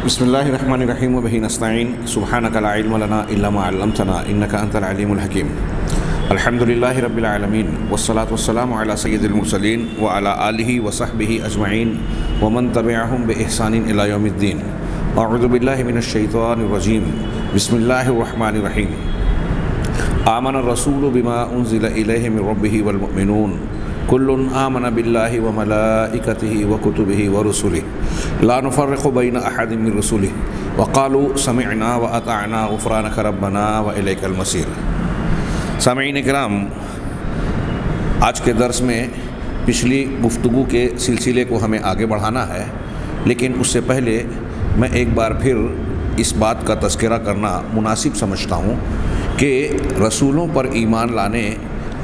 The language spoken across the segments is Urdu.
بسم اللہ الرحمن الرحیم وبہ نستعین سبحانک لا علم لنا الا ما علمتنا انک انت العلیم الحکیم الحمد للہ رب العالمین والصلاة والسلام علی سید المرسلین وعلی آلہ وصحبہ اجمعین ومن تبعہم بإحسان الی یوم الدین اعوذ باللہ من الشیطان الرجیم بسم اللہ الرحمن الرحیم آمن الرسول بما انزل الیہ من ربہ والمؤمنون کل آمن باللہ وملائکتہ وکتبہ ورسلہ لا نفرق بین احد من رسلہ وقالوا سمعنا واطعنا غفرانک ربنا والیک المصیر۔ سامعین کرام، آج کے درس میں پچھلی گفتگو کے سلسلے کو ہمیں آگے بڑھانا ہے، لیکن اس سے پہلے میں ایک بار پھر اس بات کا تذکرہ کرنا مناسب سمجھتا ہوں کہ رسولوں پر ایمان لانے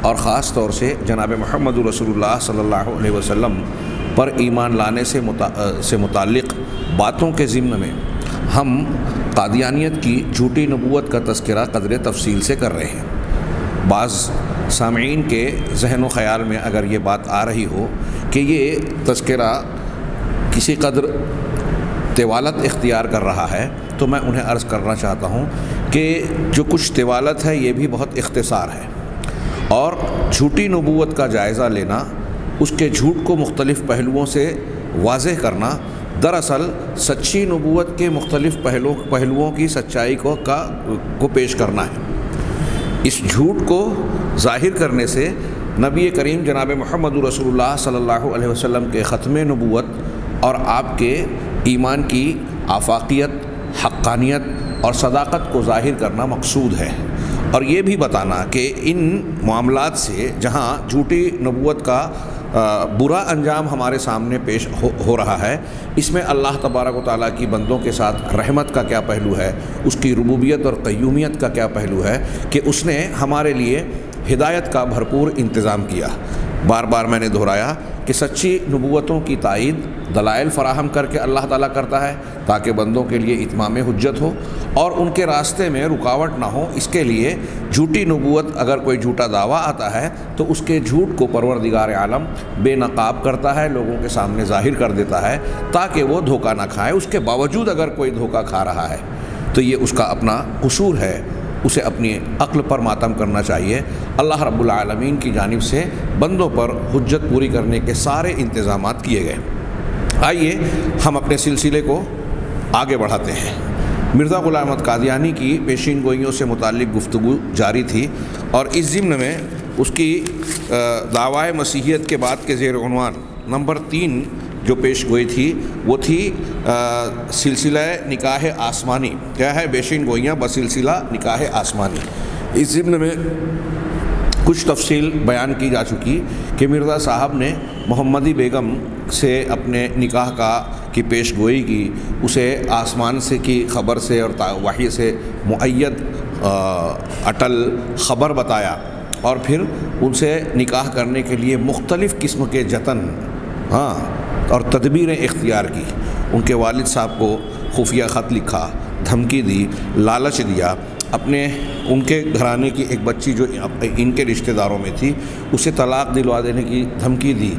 اور خاص طور سے جناب محمد رسول اللہ صلی اللہ علیہ وسلم پر ایمان لانے سے متعلق باتوں کے ضمن میں ہم قادیانیت کی جھوٹی نبوت کا تذکرہ قدر تفصیل سے کر رہے ہیں۔ بعض سامعین کے ذہن و خیال میں اگر یہ بات آ رہی ہو کہ یہ تذکرہ کسی قدر طوالت اختیار کر رہا ہے، تو میں انہیں عرض کرنا چاہتا ہوں کہ جو کچھ طوالت ہے یہ بھی بہت اختصار ہے، اور جھوٹی نبوت کا جائزہ لینا، اس کے جھوٹ کو مختلف پہلوؤں سے واضح کرنا، دراصل سچی نبوت کے مختلف پہلوؤں کی سچائی کو پیش کرنا ہے۔ اس جھوٹ کو ظاہر کرنے سے نبی کریم جناب محمد رسول اللہ صلی اللہ علیہ وسلم کے ختم نبوت اور آپ کے ایمان کی آفاقیت، حقانیت اور صداقت کو ظاہر کرنا مقصود ہے، اور یہ بھی بتانا کہ ان معاملات سے جہاں جھوٹی نبوت کا برا انجام ہمارے سامنے پیش ہو رہا ہے، اس میں اللہ تبارک و تعالیٰ کی بندوں کے ساتھ رحمت کا کیا پہلو ہے، اس کی ربوبیت اور قیومیت کا کیا پہلو ہے کہ اس نے ہمارے لیے ہدایت کا بھرپور انتظام کیا۔ بار بار میں نے دہرایا کہ سچی نبوتوں کی تائید دلائل فراہم کر کے اللہ تعالیٰ کرتا ہے تاکہ بندوں کے لیے اتمام حجت ہو اور ان کے راستے میں رکاوٹ نہ ہو۔ اس کے لیے جھوٹی نبوت، اگر کوئی جھوٹا دعویٰ آتا ہے تو اس کے جھوٹ کو پروردگار عالم بے نقاب کرتا ہے، لوگوں کے سامنے ظاہر کر دیتا ہے تاکہ وہ دھوکہ نہ کھائے۔ اس کے باوجود اگر کوئی دھوکہ کھا رہا ہے تو یہ اس کا اپنا قصور ہے، اسے اپنی عقل پر ماتم کرنا چاہیے۔ اللہ رب العالمین کی جانب سے بندوں پر حجت پوری کرنے کے سارے انتظامات کیے گئے۔ آئیے ہم اپنے سلسلے کو آگے بڑھاتے ہیں۔ مرزا غلام احمد قادیانی کی پیشین گوئیوں سے متعلق گفتگو جاری تھی، اور اس ضمن میں اس کی دعوی مسیحیت کے بعد کے زیر عنوان نمبر 3 جو پیش گوئی تھی وہ تھی سلسلہ نکاح آسمانی، کیا ہے پیشین گوئیاں بسلسلہ نکاح آسمانی۔ اس ضمن میں کچھ تفصیل بیان کی جا چکی کہ مرزا صاحب نے محمدی بیگم سے اپنے نکاح کی پیش گوئی کی، اسے آسمان سے کی خبر سے اور وحی سے مؤید اٹل خبر بتایا، اور پھر ان سے نکاح کرنے کے لیے مختلف قسم کے جتن اور تدبیریں اختیار کی۔ ان کے والد صاحب کو خفیہ خط لکھا، دھمکی دی، لالچ دیا، ان کے گھرانے کی ایک بچی جو ان کے رشتہ داروں میں تھی اسے طلاق دلوا دینے کی دھمکی دی،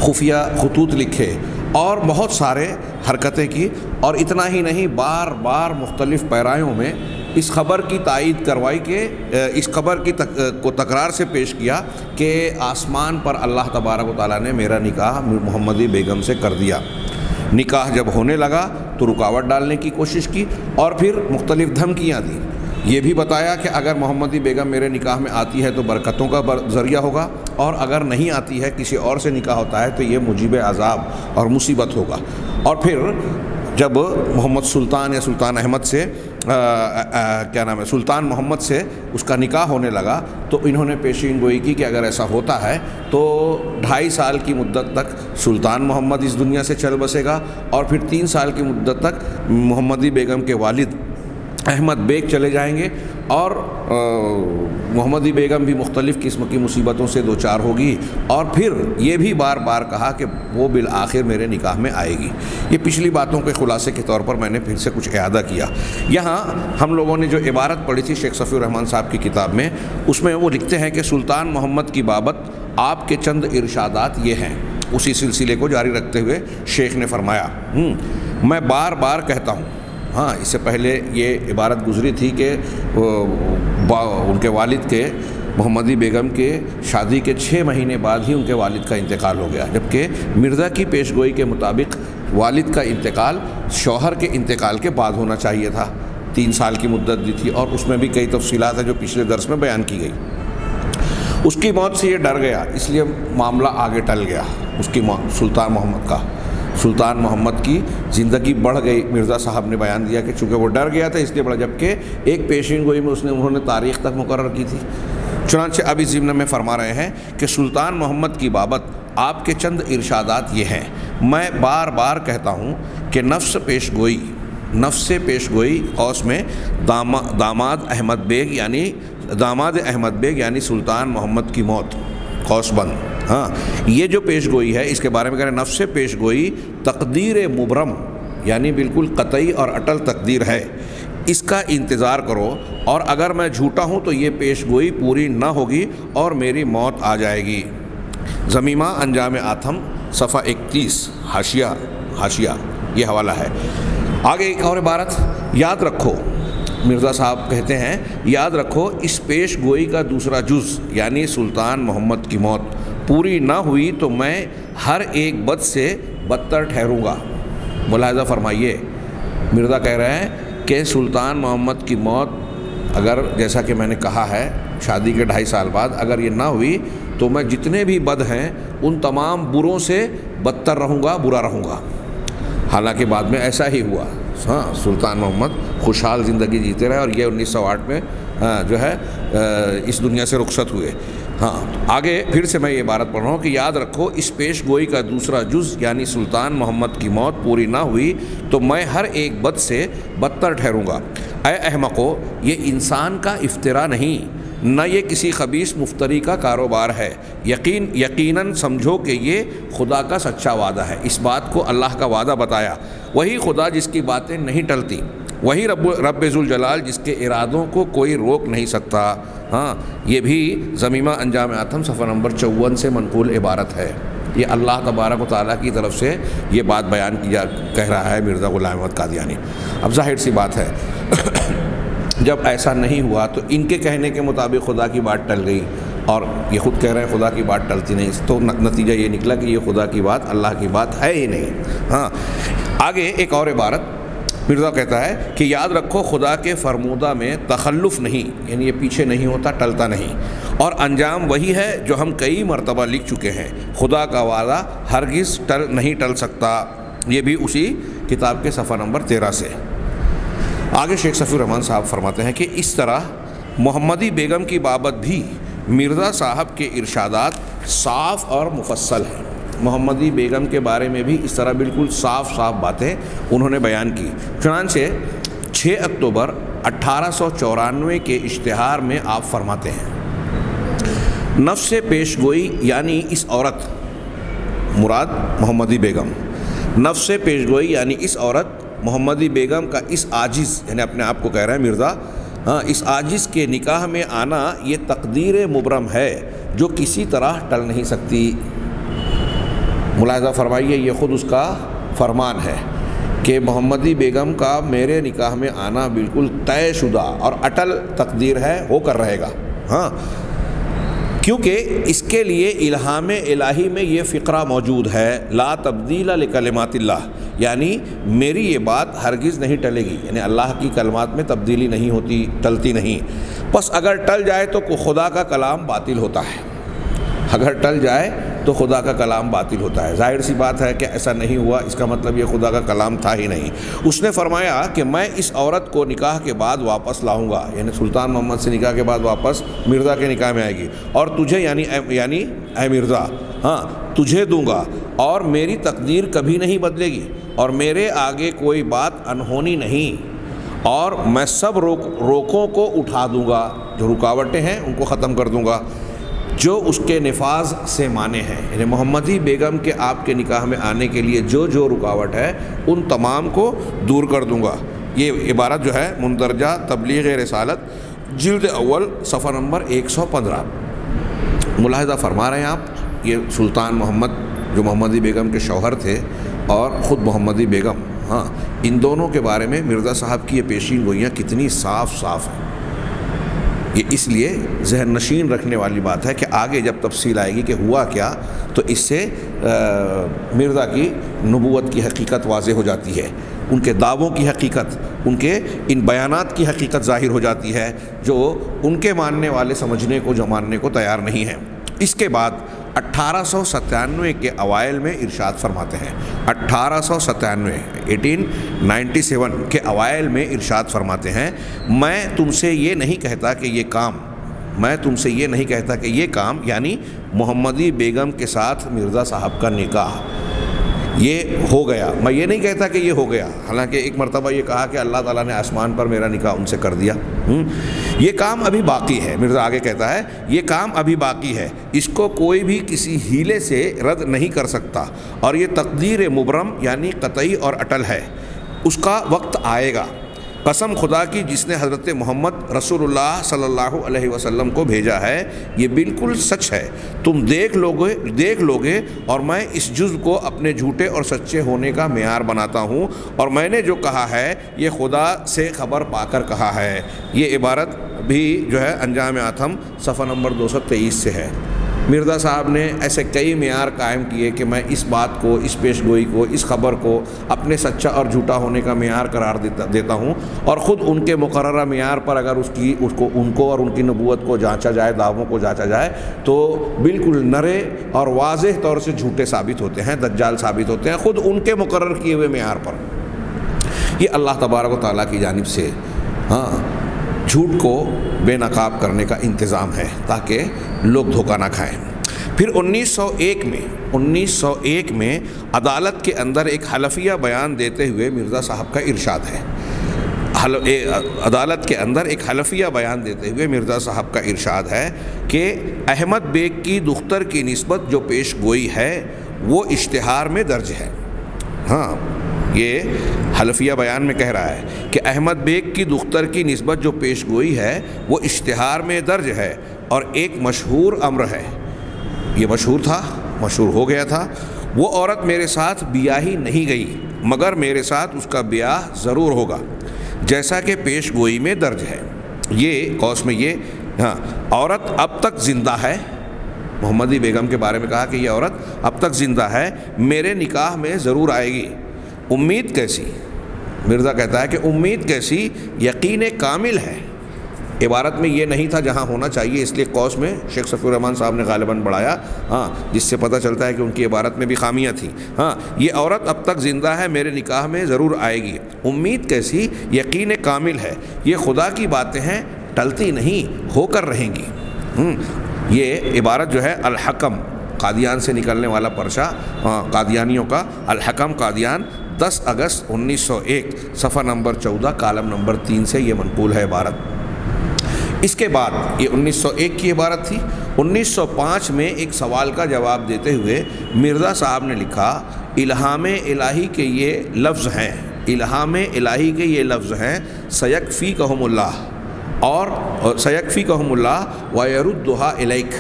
خفیہ خطوط لکھے اور بہت سارے حرکتیں کی، اور اتنا ہی نہیں، بار بار مختلف پیرایوں میں اس خبر کی تائید کروائی کہ اس خبر کو تکرار سے پیش کیا کہ آسمان پر اللہ تبارک و تعالیٰ نے میرا نکاح محمدی بیگم سے کر دیا۔ نکاح جب ہونے لگا تو رکاوٹ ڈالنے کی کوشش کی، اور پھر مختلف دھمکیاں دی۔ یہ بھی بتایا کہ اگر محمدی بیگم میرے نکاح میں آتی ہے تو برکتوں کا ذریعہ ہوگا، اور اگر نہیں آتی ہے، کسی اور سے نکاح ہوتا ہے تو یہ مجیب عذاب اور مصیبت ہوگا۔ اور پھر جب محمد سلطان یا سلطان احمد سے سلطان محمد سے اس کا نکاح ہونے لگا تو انہوں نے پیشین گوئی کی کہ اگر ایسا ہوتا ہے تو 2.5 سال کی مدت تک سلطان محمد اس دنیا سے چل بسے گا، اور پھر 3 سال کی مدت تک محمدی بیگم کے والد احمد بیگ چلے جائیں گے، اور محمدی بیگم بھی مختلف قسم کی مصیبتوں سے دوچار ہوگی، اور پھر یہ بھی بار بار کہا کہ وہ بالآخر میرے نکاح میں آئے گی۔ یہ پچھلی باتوں کے خلاصے کے طور پر میں نے پھر سے کچھ اعادہ کیا۔ یہاں ہم لوگوں نے جو عبارت پڑھی تھی شیخ صفی الرحمن صاحب کی کتاب میں، اس میں وہ لکھتے ہیں کہ سلطان محمد کی بابت آپ کے چند ارشادات یہ ہیں، اسی سلسلے کو جاری رکھتے ہوئے شیخ نے فرمایا میں بار بار کہتا ہوں، ہاں اس سے پہلے یہ عبارت گزری تھی کہ ان کے والد کے محمدی بیگم کے شادی کے 6 مہینے بعد ہی ان کے والد کا انتقال ہو گیا، جبکہ مرزا کی پیش گوئی کے مطابق والد کا انتقال شوہر کے انتقال کے بعد ہونا چاہیے تھا۔ 3 سال کی مدت دی تھی، اور اس میں بھی کئی تفصیلات ہیں جو پچھلے درس میں بیان کی گئی۔ اس کی موت سے یہ ڈر گیا، اس لیے معاملہ آگے ٹل گیا۔ اس کی موت سلطان محمد کی زندگی بڑھ گئی۔ مرزا صاحب نے بیان دیا کہ چونکہ وہ ڈر گیا تھا اس لیے بڑھا، جبکہ ایک پیشین گوئی میں انہوں نے تاریخ تک مقرر کی تھی۔ چنانچہ اب اس ضمن میں فرما رہے ہیں کہ سلطان محمد کی بابت آپ کے چند ارشادات یہ ہیں، میں بار بار کہتا ہوں کہ نفس پیش گوئی قوس میں داماد احمد بیگ یعنی سلطان محمد کی موت قوس بند، ہاں یہ جو پیش گوئی ہے اس کے بارے میں کہہ رہے ہیں نفس پیش گوئی تقدیر مبرم یعنی بالکل قطعی اور اٹل تقدیر ہے، اس کا انتظار کرو، اور اگر میں جھوٹا ہوں تو یہ پیش گوئی پوری نہ ہوگی اور میری موت آ جائے گی۔ زمیمہ انجام آتم صفحہ 31 حاشیہ یہ حوالہ ہے۔ آگے ایک اور عبارت، یاد رکھو، مرزا صاحب کہتے ہیں یاد رکھو اس پیش گوئی کا دوسرا جز یعنی سلطان محمد کی موت پوری نہ ہوئی تو میں ہر ایک بد سے بدتر ٹھہروں گا۔ ملاحظہ فرمائیے، مرزا کہہ رہے ہیں کہ سلطان محمد کی موت اگر جیسا کہ میں نے کہا ہے شادی کے 2.5 سال بعد اگر یہ نہ ہوئی تو میں جتنے بھی بد ہیں ان تمام بروں سے بدتر رہوں گا، برا رہوں گا۔ حالانکہ بعد میں ایسا ہی ہوا، ہاں سلطان محمد خوشحال زندگی جیتے رہے اور یہ 1908 میں جو ہے اس دنیا سے رخصت ہوئے۔ ہاں آگے پھر سے میں یہ عبارت پڑھ رہا ہوں کہ یاد رکھو اس پیش گوئی کا دوسرا جز یعنی سلطان محمد کی موت پوری نہ ہوئی تو میں ہر ایک بد سے بدتر ٹھہروں گا۔ اے احمقو، یہ انسان کا افطرا نہیں، نہ یہ کسی خبیث مفتری کا کاروبار ہے، یقیناً سمجھو کہ یہ خدا کا سچا وعدہ ہے۔ اس بات کو اللہ کا وعدہ بتایا، وہی خدا جس کی باتیں نہیں ٹلتی، وہی رب ذوالجلال جس کے ارادوں کو کوئی روک نہیں سکتا۔ ہاں یہ بھی زمیمہ انجام آتم صفحہ نمبر 54 سے منقول عبارت ہے۔ یہ اللہ تبارک و تعالیٰ کی طرف سے یہ بات بیان کہہ رہا ہے مرزا غلام احمد قادیانی۔ اب ظاہر سی بات ہے جب ایسا نہیں ہوا تو ان کے کہنے کے مطابق خدا کی بات ٹل گئی، اور یہ خود کہہ رہے ہیں خدا کی بات ٹلتی نہیں، تو نتیجہ یہ نکلا کہ یہ خدا کی بات اللہ کی بات ہے ہی نہیں۔ ہاں آگے ایک اور عبارت مرزا کہتا ہے کہ یاد رکھو خدا کے فرمودہ میں تخلف نہیں، یعنی یہ پیچھے نہیں ہوتا، ٹلتا نہیں، اور انجام وہی ہے جو ہم کئی مرتبہ لکھ چکے ہیں، خدا کا وعدہ ہرگز نہیں ٹل سکتا۔ یہ بھی اسی کتاب کے صفحہ نمبر 13 سے۔ آگے شیخ صفی الرحمن صاحب فرماتے ہیں کہ اس طرح محمدی بیگم کی بابت بھی مرزا صاحب کے ارشادات صاف اور مفصل ہیں۔ محمدی بیگم کے بارے میں بھی اس طرح بالکل صاف باتیں انہوں نے بیان کی۔ چنانچہ 6 اکتوبر 1894 کے اشتہار میں آپ فرماتے ہیں نفس پیش گوئی یعنی اس عورت، مراد محمدی بیگم، نفس پیش گوئی یعنی اس عورت محمدی بیگم کا اس عاجز، یعنی اپنے آپ کو کہہ رہے ہیں مرزا، اس عاجز کے نکاح میں آنا یہ تقدیر مبرم ہے جو کسی طرح ٹل نہیں سکتی۔ ملاحظہ فرمائیے یہ خود اس کا فرمان ہے کہ محمدی بیگم کا میرے نکاح میں آنا بالکل طے شدہ اور اٹل تقدیر ہے، ہو کر رہے گا۔ ہاں کیونکہ اس کے لیے الہام الہی میں یہ فقرہ موجود ہے، لا تبدیل لکلمات اللہ، یعنی میری یہ بات ہرگز نہیں ٹلے گی، یعنی اللہ کی کلمات میں تبدیلی نہیں ہوتی، ٹلتی نہیں۔ بس اگر ٹل جائے تو خدا کا کلام باطل ہوتا ہے، اگر ٹل جائے تو خدا کا کلام باطل ہوتا ہے۔ ظاہر سی بات ہے کہ ایسا نہیں ہوا، اس کا مطلب یہ خدا کا کلام تھا ہی نہیں۔ اس نے فرمایا کہ میں اس عورت کو نکاح کے بعد واپس لاؤں گا، یعنی سلطان محمد سے نکاح کے بعد واپس مرزا کے نکاح میں آئے گی، اور تجھے یعنی اے مرزا، ہاں تجھے دوں گا، اور میری تقدیر کبھی نہیں بدلے گی، اور میرے آگے کوئی بات انہونی نہیں، اور میں سب روکوں کو اٹھا دوں گا، جو رکاوٹیں ہیں ان کو ختم کر دوں گا جو اس کے نفاذ سے مانے ہیں، یعنی محمدی بیگم کے آپ کے نکاح میں آنے کے لیے جو رکاوٹ ہے ان تمام کو دور کر دوں گا۔ یہ عبارت جو ہے مندرجہ تبلیغ رسالت جلد اول صفحہ نمبر 115۔ ملاحظہ فرما رہے ہیں آپ، یہ سلطان محمد جو محمدی بیگم کے شوہر تھے اور خود محمدی بیگم، ہاں، ان دونوں کے بارے میں مرزا صاحب کی یہ پیشین گوئیاں کتنی صاف صاف ہیں۔ یہ اس لیے ذہن نشین رکھنے والی بات ہے کہ آگے جب تفصیل آئے گی کہ ہوا کیا تو اس سے مرزا کی نبوت کی حقیقت واضح ہو جاتی ہے، ان کے دعووں کی حقیقت، ان کے ان بیانات کی حقیقت ظاہر ہو جاتی ہے جو ان کے ماننے والے سمجھنے کو، جو ماننے کو تیار نہیں ہیں۔ اس کے بعد 1897 کے اوائل میں ارشاد فرماتے ہیں، 1897 کے اوائل میں ارشاد فرماتے ہیں، میں تم سے یہ نہیں کہتا کہ یہ کام یعنی محمدی بیگم کے ساتھ مرزا صاحب کا نکاح یہ ہو گیا، میں یہ نہیں کہتا کہ یہ ہو گیا، حالانکہ ایک مرتبہ یہ کہا کہ اللہ تعالیٰ نے آسمان پر میرا نکاح ان سے کر دیا، یہ کام ابھی باقی ہے۔ مرزا آگے کہتا ہے یہ کام ابھی باقی ہے، اس کو کوئی بھی کسی ہیلے سے رد نہیں کر سکتا، اور یہ تقدیر مبرم یعنی قطعی اور اٹل ہے، اس کا وقت آئے گا، قسم خدا کی جس نے حضرت محمد رسول اللہ صلی اللہ علیہ وسلم کو بھیجا ہے، یہ بالکل سچ ہے، تم دیکھ لو گے، اور میں اس جز کو اپنے جھوٹے اور سچے ہونے کا معیار بناتا ہوں، اور میں نے جو کہا ہے یہ خدا سے خبر پا کر کہا ہے۔ یہ عبارت بھی جو ہے انجام آتم صفحہ نمبر 223 سے ہے۔ مرزا صاحب نے ایسے کئی معیار قائم کیے کہ میں اس بات کو، اس پیش گوئی کو، اس خبر کو اپنے سچا اور جھوٹا ہونے کا معیار قرار دیتا ہوں، اور خود ان کے مقررہ معیار پر اگر ان کو اور ان کی نبوت کو جانچا جائے، دعووں کو جانچا جائے تو بالکل نرے اور واضح طور سے جھوٹے ثابت ہوتے ہیں، دجال ثابت ہوتے ہیں، خود ان کے مقرر کیے ہوئے معیار پر۔ یہ اللہ تبارک و تعالیٰ کی جانب سے جھوٹ کو بے نقاب کرنے کا انتظام ہے تاکہ لوگ دھوکہ نہ کھائیں۔ پھر 1901 میں عدالت کے اندر ایک حلفیہ بیان دیتے ہوئے مرزا صاحب کا ارشاد ہے، عدالت کے اندر ایک حلفیہ بیان دیتے ہوئے مرزا صاحب کا ارشاد ہے کہ احمد بیگ کی دختر کی نسبت جو پیش گوئی ہے وہ اشتہار میں درج ہے۔ ہاں، یہ حلفیہ بیان میں کہہ رہا ہے کہ احمد بیگ کی دختر کی نسبت جو پیش گوئی ہے وہ اشتہار میں درج ہے، اور ایک مشہور امر ہے، یہ مشہور ہو گیا تھا، وہ عورت میرے ساتھ بیاہی نہیں گئی مگر میرے ساتھ اس کا بیاہ ضرور ہوگا، جیسا کہ پیش گوئی میں درج ہے۔ یہ قوس میں عورت اب تک زندہ ہے، محمدی بیگم کے بارے میں کہا کہ یہ عورت اب تک زندہ ہے، میرے نکاح میں ضرور آئے گی، امید کیسی؟ مرزا کہتا ہے کہ امید کیسی، یقین کامل ہے۔ عبارت میں یہ نہیں تھا جہاں ہونا چاہیے، اس لیے قوس میں شیخ صفی الرحمن صاحب نے غالباً بڑھایا، جس سے پتہ چلتا ہے کہ ان کی عبارت میں بھی خامیاں تھیں۔ یہ عورت اب تک زندہ ہے، میرے نکاح میں ضرور آئے گی، امید کیسی، یقین کامل ہے، یہ خدا کی باتیں ہیں، ٹلتی نہیں، ہو کر رہیں گی۔ یہ عبارت جو ہے الحکم، قادیان سے نکلنے والا پرچہ قادیانیوں کا، الحکم قادیان، 10 اگست 1901 صفحہ نمبر 14 کالم نمبر 3 سے یہ منقول ہے عبارت۔ اس کے بعد یہ 1901 کی عبارت تھی۔ 1905 میں ایک سوال کا جواب دیتے ہوئے مرزا صاحب نے لکھا، الہام الہی کے یہ لفظ ہیں، الہام الہی کے یہ لفظ ہیں، سیکفیکہم اللہ، اور سیکفیکہم اللہ ویردھا الیک،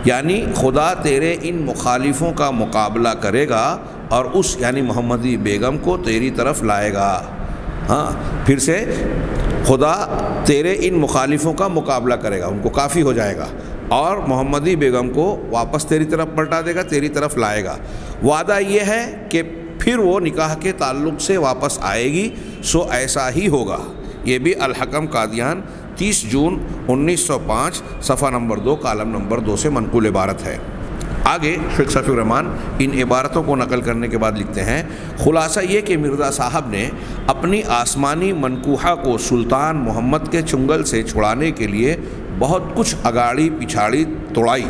یعنی خدا تیرے ان مخالفوں کا مقابلہ کرے گا اور اس یعنی محمدی بیگم کو تیری طرف لائے گا۔ پھر سے خدا تیرے ان مخالفوں کا مقابلہ کرے گا، ان کو کافی ہو جائے گا، اور محمدی بیگم کو واپس تیری طرف پلٹا دے گا، تیری طرف لائے گا۔ وعدہ یہ ہے کہ پھر وہ نکاح کے تعلق سے واپس آئے گی، سو ایسا ہی ہوگا۔ یہ بھی الحکم قادیان 30 جون 1905 صفحہ نمبر 2 کالم نمبر 2 سے منقول عبارت ہے۔ آگے شیخ صفی الرحمن ان عبارتوں کو نقل کرنے کے بعد لکھتے ہیں، خلاصہ یہ کہ مرزا صاحب نے اپنی آسمانی منکوحہ کو سلطان محمد کے چنگل سے چھڑانے کے لیے بہت کچھ اگاڑی پچھاڑی توڑائی،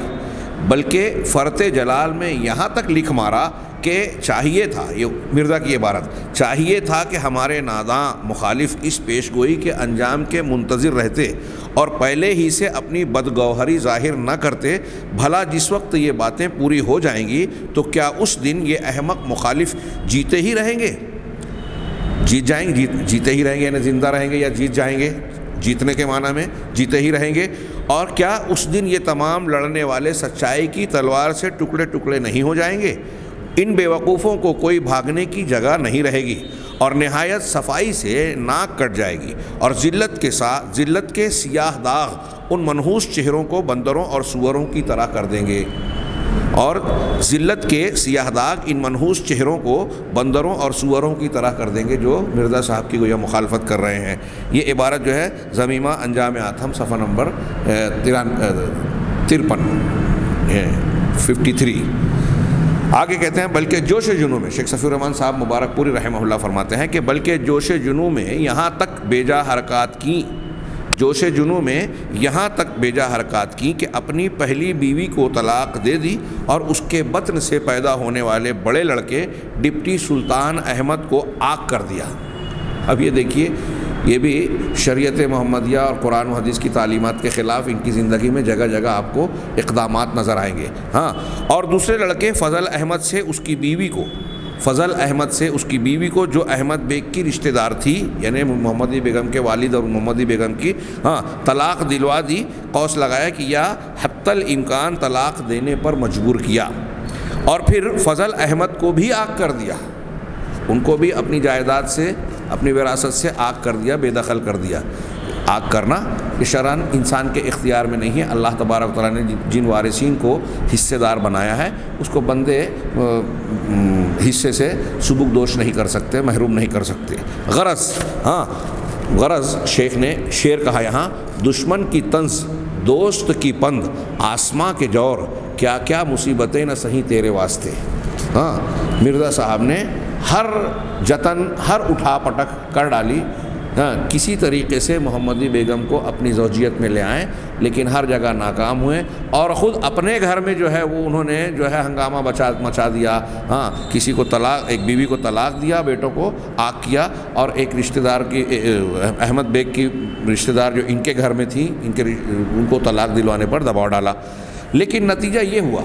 بلکہ فرت جلال میں یہاں تک لکھ مارا کہ چاہیے تھا، یہ مرزا کی عبارت، چاہیے تھا کہ ہمارے ناداں مخالف اس پیش گوئی کے انجام کے منتظر رہتے اور پہلے ہی سے اپنی بدگوہری ظاہر نہ کرتے، بھلا جس وقت یہ باتیں پوری ہو جائیں گی تو کیا اس دن یہ احمق مخالف جیتے ہی رہیں گے؟ جیتے ہی رہیں گے، یعنی زندہ رہیں گے یا جیت جائیں گے؟ جیتنے کے معنی میں جیتے ہی رہیں گے۔ اور کیا اس دن یہ تمام لڑنے والے سچائی کی تلوار سے ٹکڑے ٹکڑے نہیں ہو جائیں گے؟ ان بیوقوفوں کو کوئی بھاگنے کی جگہ نہیں رہے گی اور نہایت صفائی سے ناک کٹ جائے گی، اور ذلت کے سیاہ داغ ان منحوس چہروں کو بندروں اور سوروں کی طرح کر دیں گے، اور ذلت کے سیاہ داغ ان منحوس چہروں کو بندروں اور سوروں کی طرح کر دیں گے جو مرزا صاحب کی گویا مخالفت کر رہے ہیں۔ یہ عبارت جو ہے ضمیمہ انجام آتھم صفحہ نمبر 53 آگے کہتے ہیں بلکہ جوش جنوں میں، شیخ صفی الرحمن صاحب مبارک پوری رحمہ اللہ فرماتے ہیں کہ بلکہ جوش جنوں میں یہاں تک بیجا حرکات کی کہ اپنی پہلی بیوی کو طلاق دے دی اور اس کے بطن سے پیدا ہونے والے بڑے لڑکے ڈپٹی سلطان احمد کو آگ کر دیا۔ اب یہ دیکھیے، یہ بھی شریعت محمدیہ اور قرآن و حدیث کی تعلیمات کے خلاف ان کی زندگی میں جگہ جگہ آپ کو اقدامات نظر آئیں گے۔ ہاں، اور دوسرے لڑکے فضل احمد سے اس کی بیوی کو جو احمد بیگ کی رشتہ دار تھی، یعنی محمدی بیگم کے والد اور محمدی بیگم کی، طلاق دلوا دی، قوس لگایا کہ یا حتی الامکان طلاق دینے پر مجبور کیا، اور پھر فضل احمد کو بھی آگ کر دیا، ان کو بھی اپنی جائیداد سے، اپنی وراثت سے آگ کر دیا، بے دخل کر دیا۔ آگ کرنا شرعاً انسان کے اختیار میں نہیں ہے، اللہ تبارک و تعالیٰ نے جن وارثین کو حصے دار بنایا ہے اس کو بندے حصے سے سبک دوش نہیں کر سکتے، محروم نہیں کر سکتے۔ غرض شیخ نے شعر کہا یہاں، دشمن کی طنز دوست کی پند، آسماں کے جور کیا کیا مصیبتیں نہ سہیں تیرے واسطے۔ مرزا صاحب نے ہر جتن، ہر اٹھا پٹک کر ڈالی، کسی طریقے سے محمدی بیگم کو اپنی زوجیت میں لے آئیں، لیکن ہر جگہ ناکام ہوئے، اور خود اپنے گھر میں جو ہے وہ انہوں نے جو ہے ہنگامہ مچا دیا۔ کسی کو طلاق، ایک بیوی کو طلاق دیا، بیٹوں کو آگ کیا، اور ایک رشتہ دار کی، احمد بیگ کی رشتہ دار جو ان کے گھر میں تھی، ان کو طلاق دلوانے پر دباؤ ڈالا۔ لیکن نتیجہ یہ ہوا،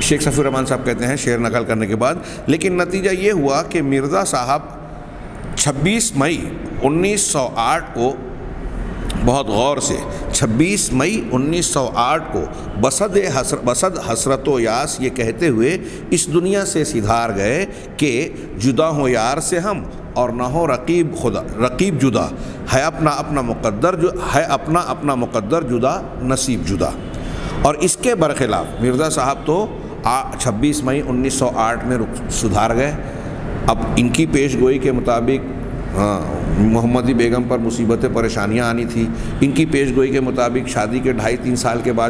شیخ صفی الرحمن صاحب کہتے ہیں شعر نقل کرنے کے بعد، لیکن نتیجہ یہ ہوا کہ مرزا صاحب 26 مئی 1908 کو، بہت غور سے، 26 مئی 1908 کو بسد حسرت و یاس یہ کہتے ہوئے اس دنیا سے سدھار گئے کہ جدا ہو یار سے ہم اور نہ ہو رقیب جدا، ہے اپنا اپنا مقدر جدا، نصیب جدا۔ اور اس کے برخلاف مرزا صاحب تو 26 مئی 1908 میں سدھار گئے۔ اب ان کی پیش گوئی کے مطابق محمدی بیگم پر مصیبتیں پریشانیاں آنی تھی، ان کی پیش گوئی کے مطابق شادی کے 2.5 سال کے بعد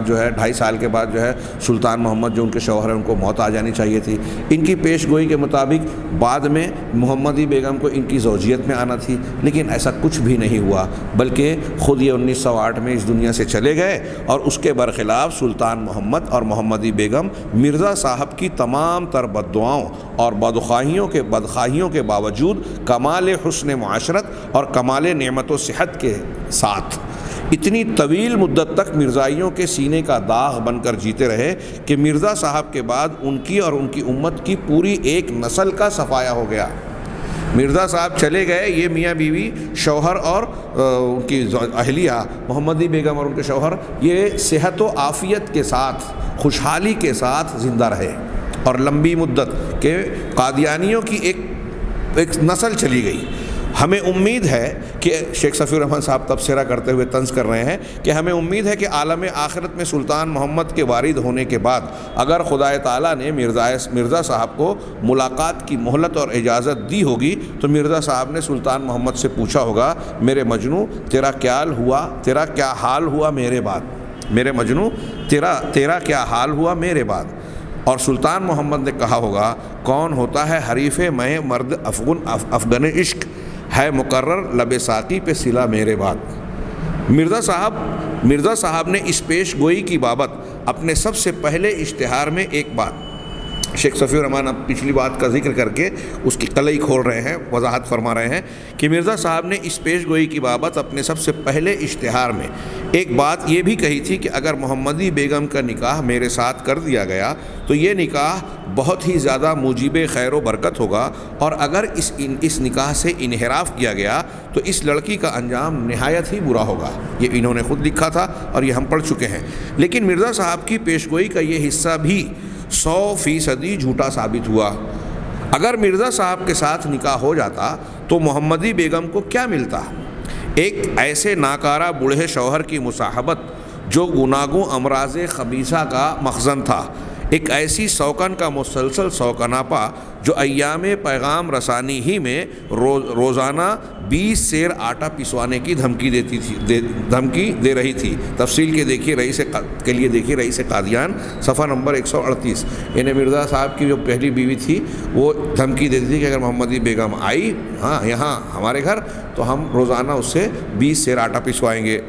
جو ہے سلطان محمد جو ان کے شوہر ہیں ان کو موت آ جانی چاہیے تھی، ان کی پیش گوئی کے مطابق بعد میں محمدی بیگم کو ان کی زوجیت میں آنا تھی، لیکن ایسا کچھ بھی نہیں ہوا، بلکہ خود یہ 1908 میں اس دنیا سے چلے گئے، اور اس کے برخلاف سلطان محمد اور محمدی بیگم مرزا صاحب کی تمام تر بددعاؤں اور بدخواہیوں کے باوجود کمال حسن معاشرت اور کمال نعمت و صحت کے ساتھ اتنی طویل مدت تک مرزائیوں کے سینے کا داغ بن کر جیتے رہے کہ مرزا صاحب کے بعد ان کی اور ان کی امت کی پوری ایک نسل کا صفایا ہو گیا۔ مرزا صاحب چلے گئے، یہ میاں بیوی، شوہر اور ان کی اہلیہ محمدی بیگم اور ان کے شوہر، یہ صحت و عافیت کے ساتھ، خوشحالی کے ساتھ زندہ رہے، اور لمبی مدت کے قادیانیوں کی ایک نسل چلی گئی۔ ہمیں امید ہے کہ شیخ صفی الرحمن صاحب تبصرہ کرتے ہوئے طنز کر رہے ہیں کہ ہمیں امید ہے کہ عالم آخرت میں سلطان محمد کے وارد ہونے کے بعد اگر خدا تعالیٰ نے مرزا صاحب کو ملاقات کی مہلت اور اجازت دی ہوگی تو مرزا صاحب نے سلطان محمد سے پوچھا ہوگا، میرے مجنو تیرا کیا حال ہوا میرے بعد، میرے مجنو تیرا کیا حال ہوا میرے بعد، اور سلطان محمد نے کہا ہوگا، کون ہوتا ہے حریف میں مرد افغن عشق، ہے مقرر لب ساقی پہ سلا میرے بعد۔ مرزا صاحب نے اس پیش گوئی کی بابت اپنے سب سے پہلے اشتہار میں ایک بات، شیخ صفی الرحمن اب پچھلی بات کا ذکر کر کے اس کی قلعی کھول رہے ہیں، وضاحت فرما رہے ہیں کہ مرزا صاحب نے اس پیش گوئی کی بابت اپنے سب سے پہلے اشتہار میں ایک بات یہ بھی کہی تھی کہ اگر محمدی بیگم کا نکاح میرے ساتھ کر دیا گیا تو یہ نکاح بہت ہی زیادہ موجب خیر و برکت ہوگا، اور اگر اس نکاح سے انحراف کیا گیا تو اس لڑکی کا انجام نہایت ہی برا ہوگا۔ یہ انہوں نے خود لکھا تھا اور یہ ہم پڑھ چکے ہیں، لیکن مرزا صاحب کی پیشگوئی کا یہ حصہ بھی 100% جھوٹا ثابت ہوا۔ اگر مرزا صاحب کے ساتھ نکاح ہو جاتا تو محمدی بیگم کو کیا ملتا؟ ایک ایسے ناکارہ بوڑھے شوہر کی مصاحبت جو گناگوں امراض خبیثہ کا مخزن تھا، ایک ایسی سوکن کا مسلسل سوکناپا جو ایام پیغام رسانی ہی میں روزانہ 20 سیر آٹا پسوانے کی دھمکی دے رہی تھی۔ تفصیل کے لیے دیکھیے رئیس قادیان صفحہ نمبر 138۔ یعنی مرزا صاحب کی جو پہلی بیوی تھی وہ دھمکی دیتی تھی کہ اگر محمدی بیگم آئی یہاں ہمارے گھر تو ہم روزانہ اس سے 20 سیر آٹا پسوائیں گے۔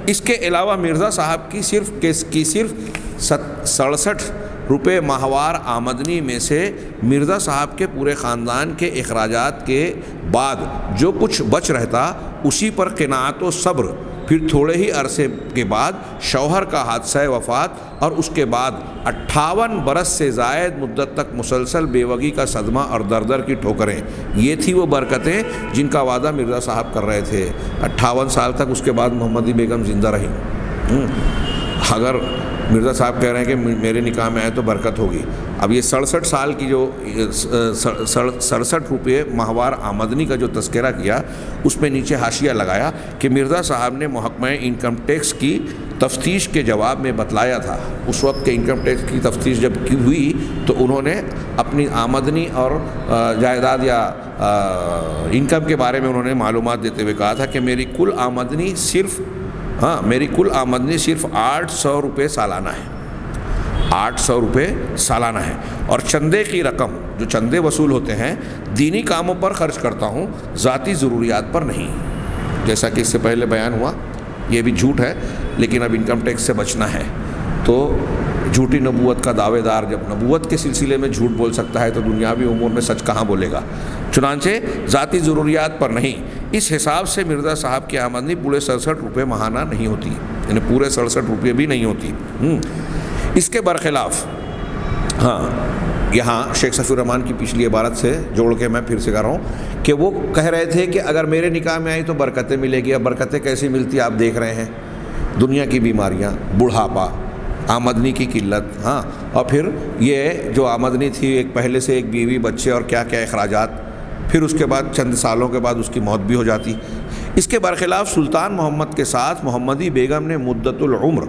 اس کے علاوہ مرزا صاحب کی صرف 67 روپے ماہوار آمدنی میں سے مرزا صاحب کے پورے خاندان کے اخراجات کے بعد جو کچھ بچ رہتا اسی پر قناعت و صبر۔ پھر تھوڑے ہی عرصے کے بعد شوہر کا حادثہ وفات اور اس کے بعد 58 برس سے زائد مدت تک مسلسل بیوگی کا صدمہ اور در کی ٹھوکریں، یہ تھی وہ برکتیں جن کا وعدہ مرزا صاحب کر رہے تھے۔ 58 سال تک اس کے بعد محمدی بیگم زندہ رہی۔ اگر مرزا صاحب کہہ رہے ہیں کہ میرے نکاح میں آئے تو برکت ہوگی، اب یہ 67 سال کی جو 67 روپے ماہوار آمدنی کا جو تذکرہ کیا اس میں نیچے حاشیہ لگایا کہ مرزا صاحب نے محکمہ انکم ٹیکس کی تفتیش کے جواب میں بتلایا تھا۔ اس وقت کے انکم ٹیکس کی تفتیش جب کی ہوئی تو انہوں نے اپنی آمدنی اور جائیداد یا انکم کے بارے میں انہوں نے معلومات دیتے ہوئے کہا تھا کہ میری کل آمدنی صرف 800 روپے سالانہ ہے، 800 روپے سالانہ ہے، اور چندے کی رقم جو چندے وصول ہوتے ہیں دینی کاموں پر خرچ کرتا ہوں، ذاتی ضروریات پر نہیں۔ جیسا کہ اس سے پہلے بیان ہوا یہ بھی جھوٹ ہے، لیکن اب انکم ٹیکس سے بچنا ہے تو جھوٹی نبوت کا دعوے دار جب نبوت کے سلسلے میں جھوٹ بول سکتا ہے تو دنیاوی امور میں سچ کہاں بولے گا۔ چنانچہ ذاتی ضروریات پر نہیں، اس حساب سے مرزا صاحب کی آمدنی پورے 67 روپے ماہانہ نہیں ہوتی، یعنی پورے 67 روپے بھی نہیں ہوتی۔ اس کے برخلاف یہاں شیخ صفی الرحمن کی پچھلی عبارت سے جوڑ کے میں پھر سے کہہ رہا ہوں کہ وہ کہہ رہے تھے کہ اگر میرے نکاح میں آئی تو برکتیں ملے گی۔ اب برکتیں کیسی ملتی آپ دیکھ رہے ہیں، دنیا کی بیماریاں، بڑھاپا، آمدنی کی قلت، اور پھر یہ جو آمدنی تھی ایک پہلے سے ایک بیوی بچے اور کیا کیا اخراجات، پھر اس کے بعد چند سالوں کے بعد اس کی موت بھی ہو جاتی۔ اس کے برخلاف سلطان محمد کے ساتھ محمدی بیگم نے مدت العمر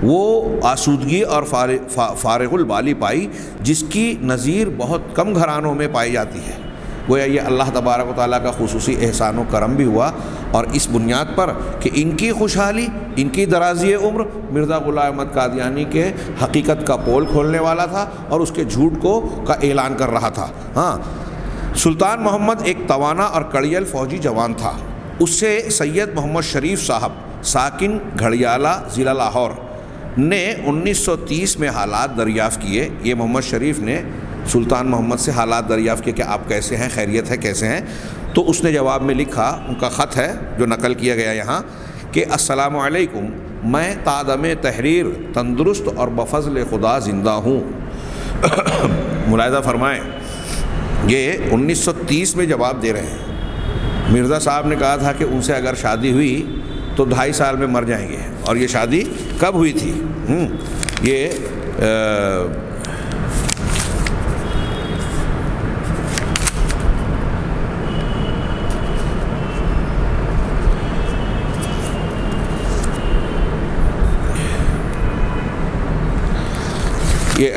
وہ آسودگی اور فارغ البالی پائی جس کی نظیر بہت کم گھرانوں میں پائی جاتی ہے۔ گویا یہ اللہ تبارک و تعالیٰ کا خصوصی احسان و کرم بھی ہوا، اور اس بنیاد پر کہ ان کی خوشحالی، ان کی درازی عمر مرزا غلام احمد قادیانی کے حقیقت کا پول کھولنے والا تھا اور اس کے جھوٹ کا اعلان کر رہا تھا۔ سلطان محمد ایک توانا اور کڑیل فوجی جوان تھا۔ اس سے سید محمد شریف صاحب ساکن گھڑیالہ ضلع لاہور نے 1930 میں حالات دریافت کیے۔ یہ محمد شریف نے سلطان محمد سے حالات دریافت کیے کہ آپ کیسے ہیں، خیریت ہے، کیسے ہیں؟ تو اس نے جواب میں لکھا، ان کا خط ہے جو نقل کیا گیا یہاں، کہ السلام علیکم، میں تادم تحریر تندرست اور بفضل خدا زندہ ہوں۔ ملاحظہ فرمائیں، یہ 1930 میں جواب دے رہے ہیں۔ مرزا صاحب نے کہا تھا کہ ان سے اگر شادی ہوئی تو 2.5 سال میں مر جائیں گے، اور یہ شادی کب ہوئی تھی؟ یہ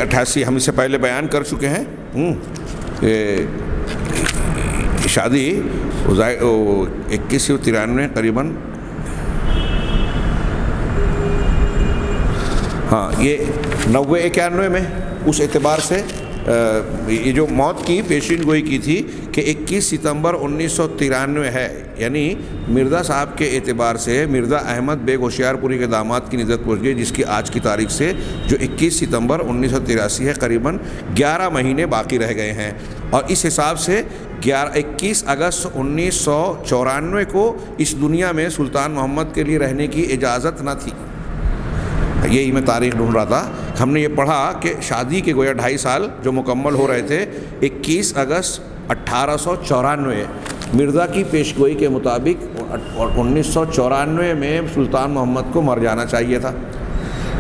88 ہم اس سے پہلے بیان کر چکے ہیں۔ شادی 2193 قریباً، یہ 90-91 میں اس اعتبار سے یہ جو موت کی پیشین گوئی کی تھی کہ 21 ستمبر 1993 ہے، یعنی مرزا صاحب کے اعتبار سے مرزا احمد بیگ ہوشیار پوری کے داماد کی نزدیک پہنچ گئی، جس کی آج کی تاریخ سے جو 21 ستمبر 1983 ہے، قریباً 11 مہینے باقی رہ گئے ہیں، اور اس حساب سے 21 اگست 1994 کو اس دنیا میں سلطان محمد کے لیے رہنے کی اجازت نہ تھی۔ یہی میں تاریخ ڈھونڈ رہا تھا، ہم نے یہ پڑھا کہ شادی کے گویا 2.5 سال جو مکمل ہو رہے تھے 21 اگست 1894 مرزا کی پیشگوئی کے مطابق 1994 میں سلطان محمد کو مر جانا چاہیے تھا،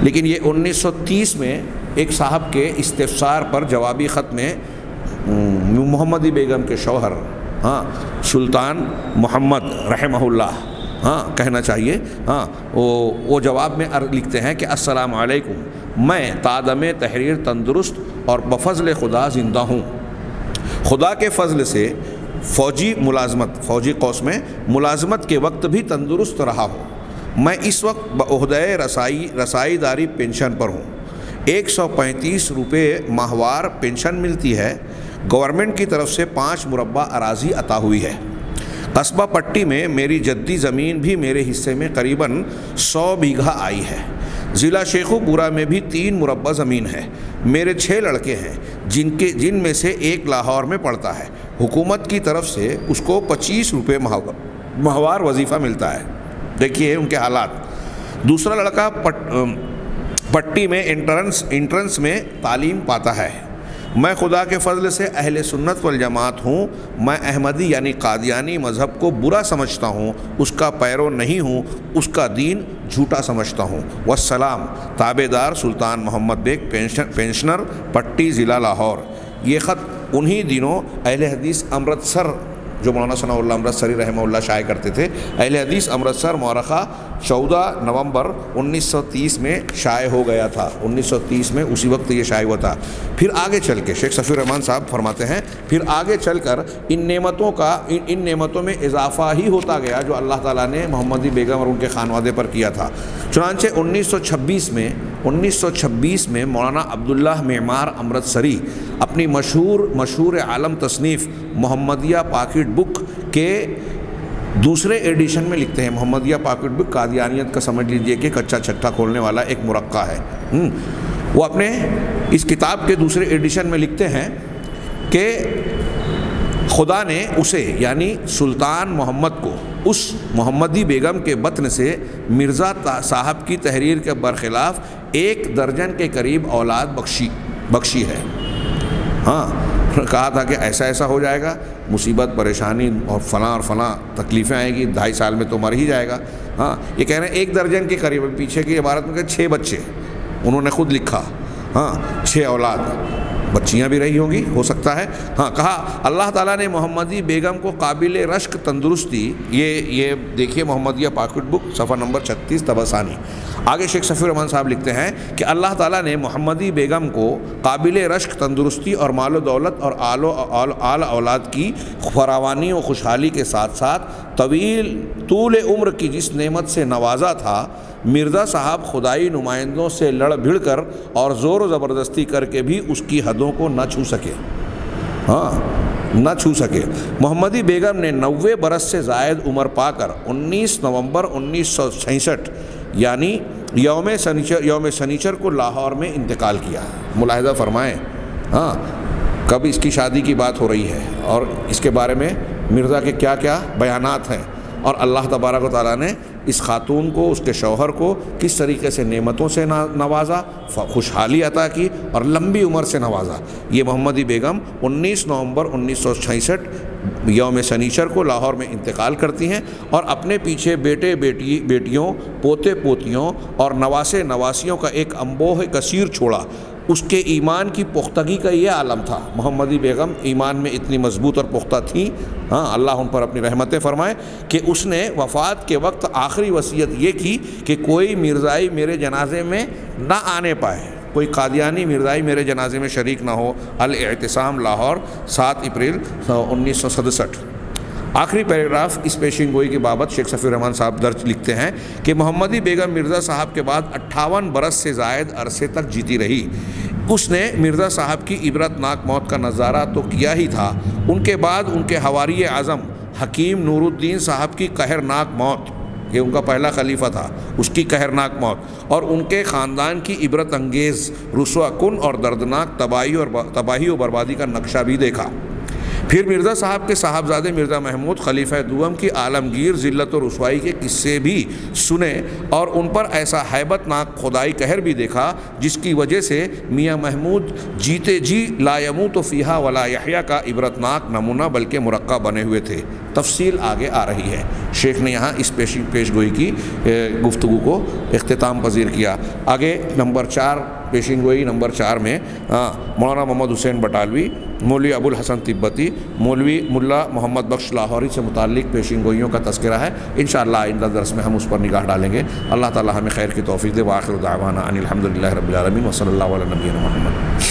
لیکن یہ 1930 میں ایک صاحب کے استفسار پر جوابی خط میں محمدی بیگم کے شوہر سلطان محمد رحمہ اللہ کہنا چاہیے وہ جواب میں لکھتے ہیں کہ السلام علیکم، میں تادم تحریر تندرست اور بفضل خدا زندہ ہوں۔ خدا کے فضل سے فوجی قوس میں ملازمت کے وقت بھی تندرست رہا ہوں۔ میں اس وقت بعہدہ رسائی داری پینشن پر ہوں۔ 135 روپے ماہوار پینشن ملتی ہے۔ گورنمنٹ کی طرف سے 5 مربع اراضی عطا ہوئی ہے۔ قصبہ پٹی میں میری جدی زمین بھی میرے حصے میں قریباً 100 بیگھا آئی ہے۔ ضلع شیخو پورہ میں بھی 3 مربع زمین ہے۔ میرے 6 لڑکے ہیں جن میں سے ایک لاہور میں پڑھتا ہے۔ حکومت کی طرف سے اس کو 25 روپے ماہوار وظیفہ ملتا ہے۔ دیکھیے ان کے حالات۔ دوسرا لڑکا پٹی میں انٹرنس میں تعلیم پاتا ہے۔ میں خدا کے فضل سے اہل سنت والجماعت ہوں۔ میں احمدی یعنی قادیانی مذہب کو برا سمجھتا ہوں، اس کا پیرو نہیں ہوں، اس کا دین جھوٹا سمجھتا ہوں۔ والسلام، تابعدار سلطان محمد بیگ، پینشنر، پٹی، ضلع لاہور۔ یہ خط انہی دنوں اہل حدیث امرتسر جو مولانا ثناء اللہ امرتسری رحمہ اللہ شائع کرتے تھے، اہل حدیث امرتسر مورخہ 14 نومبر 1930 میں شائع ہو گیا تھا۔ 1930 میں اسی وقت یہ شائع ہوا تھا۔ پھر آگے چل کے شیخ صفی الرحمن صاحب فرماتے ہیں پھر آگے چل کر ان نعمتوں میں اضافہ ہی ہوتا گیا جو اللہ تعالیٰ نے محمدی بیگم اور ان کے خانوادے پر کیا تھا۔ چنانچہ 1926 میں مولانا عبداللہ معمار امرتسری اپنی مشہور عالم تصنیف محمدیہ پاکٹ بک کے دوسرے ایڈیشن میں لکھتے ہیں۔ محمدیہ پاکٹ بک قادیانیت کا سمجھ لیجئے کہ کچا چھٹا کھولنے والا ایک مرقع ہے۔ وہ اپنے اس کتاب کے دوسرے ایڈیشن میں لکھتے ہیں کہ خدا نے اسے یعنی سلطان محمد کو اس محمدی بیگم کے بطن سے مرزا صاحب کی تحریر کے برخلاف 1 درجن کے قریب اولاد بخشی ہے۔ کہا تھا کہ ایسا ہو جائے گا، مصیبت پریشانی اور فلاں تکلیفیں آئیں گی، 2.5 سال میں تو مر ہی جائے گا۔ یہ کہہ رہے ہیں 1 درجن کے قریب، پیچھے کی عبارت میں کہ 6 بچے انہوں نے خود لکھا۔ 6 اولاد، بچیاں بھی رہی ہوں گی ہو سکتا ہے۔ کہا اللہ تعالیٰ نے محمدی بیگم کو قابل رشک تندرستی، یہ دیکھیے محمدیہ پاکٹ بک صفحہ نمبر 36 طبع-ثانی۔ آگے شیخ صفی الرحمن صاحب لکھتے ہیں کہ اللہ تعالیٰ نے محمدی بیگم کو قابل رشک تندرستی اور مال و دولت اور آل اولاد کی فراوانی و خوشحالی کے ساتھ ساتھ طول عمر کی جس نعمت سے نوازا تھا، مرزا صاحب خدائی نمائندوں سے لڑ بھڑ کر اور زور و زبردستی کر کے بھی اس کی حدوں کو نہ چھو سکے۔ محمدی بیگم نے 90 برس سے زائد عمر پا کر 19 نومبر 1966 یعنی یوم سنیچر کو لاہور میں انتقال کیا۔ ملاحظہ فرمائیں کب اس کی شادی کی بات ہو رہی ہے اور اس کے بارے میں مرزا کے کیا کیا بیانات ہیں، اور اللہ تبارک و تعالیٰ نے اس خاتون کو، اس کے شوہر کو کس طریقے سے نعمتوں سے نوازا، خوشحالی عطا کی اور لمبی عمر سے نوازا۔ یہ محمدی بیگم 19 نومبر 1966 یوم سنیچر کو لاہور میں انتقال کرتی ہیں اور اپنے پیچھے بیٹے بیٹیوں، پوتے پوتیوں اور نواسے نواسیوں کا ایک انبوہ کثیر چھوڑا۔ اس کے ایمان کی پختگی کا یہ عالم تھا۔ محمدی بیگم ایمان میں اتنی مضبوط اور پختہ تھیں، اللہ ان پر اپنی رحمتیں فرمائے، کہ اس نے وفات کے وقت آخری وصیت یہ کی کہ کوئی مرزائی میرے جنازے میں نہ آنے پائے، کوئی قادیانی مرزائی میرے جنازے میں شریک نہ ہو۔ الاعتصام، لاہور، 7 اپریل 1967۔ آخری پیراگراف اس پیشین گوئی کی بابت شیخ صفی الرحمن صاحب درج لکھتے ہیں کہ محمدی بیگم مرزا صاحب کے بعد 58 برس سے زائد عرصے تک جیتی رہی۔ اس نے مرزا صاحب کی عبرت ناک موت کا نظارہ تو کیا ہی تھا، ان کے بعد ان کے حواری اعظم حکیم نور الدین صاحب کی قہرناک موت، یہ ان کا پہلا خلیفہ تھا، اس کی قہرناک موت اور ان کے خاندان کی عبرت انگیز رسوا کن اور دردناک تباہی و بربادی کا نقشہ بھی دیکھا۔ پھر مرزا صاحب کے صاحبزادے مرزا محمود خلیفہ دوم کی عالمگیر ذلت و رسوائی کے قصے بھی سنے اور ان پر ایسا ہیبت ناک خدائی قہر بھی دیکھا جس کی وجہ سے میاں محمود جیتے جی لا یموت فیہا ولا یحییٰ کا عبرت ناک نمونہ بلکہ مرقع بنے ہوئے تھے۔ تفصیل آگے آ رہی ہے۔ شیخ نے یہاں اس پیش گوئی کی گفتگو کو اختتام پذیر کیا۔ آگے نمبر 4 پیشین گوئی نمبر 4 میں مولانا محمد حسین بٹالوی، مولوی ابو الحسن تبتی، مولوی ملا محمد بخش لاہوری سے متعلق پیشین گوئیوں کا تذکرہ ہے۔ انشاءاللہ آئندہ درس میں ہم اس پر نگاہ ڈالیں گے۔ اللہ تعالی ہمیں خیر کی توفیق دے۔ وآخر دعوانا ان الحمد للہ رب العالمین وصلی اللہ علی نبینا محمد۔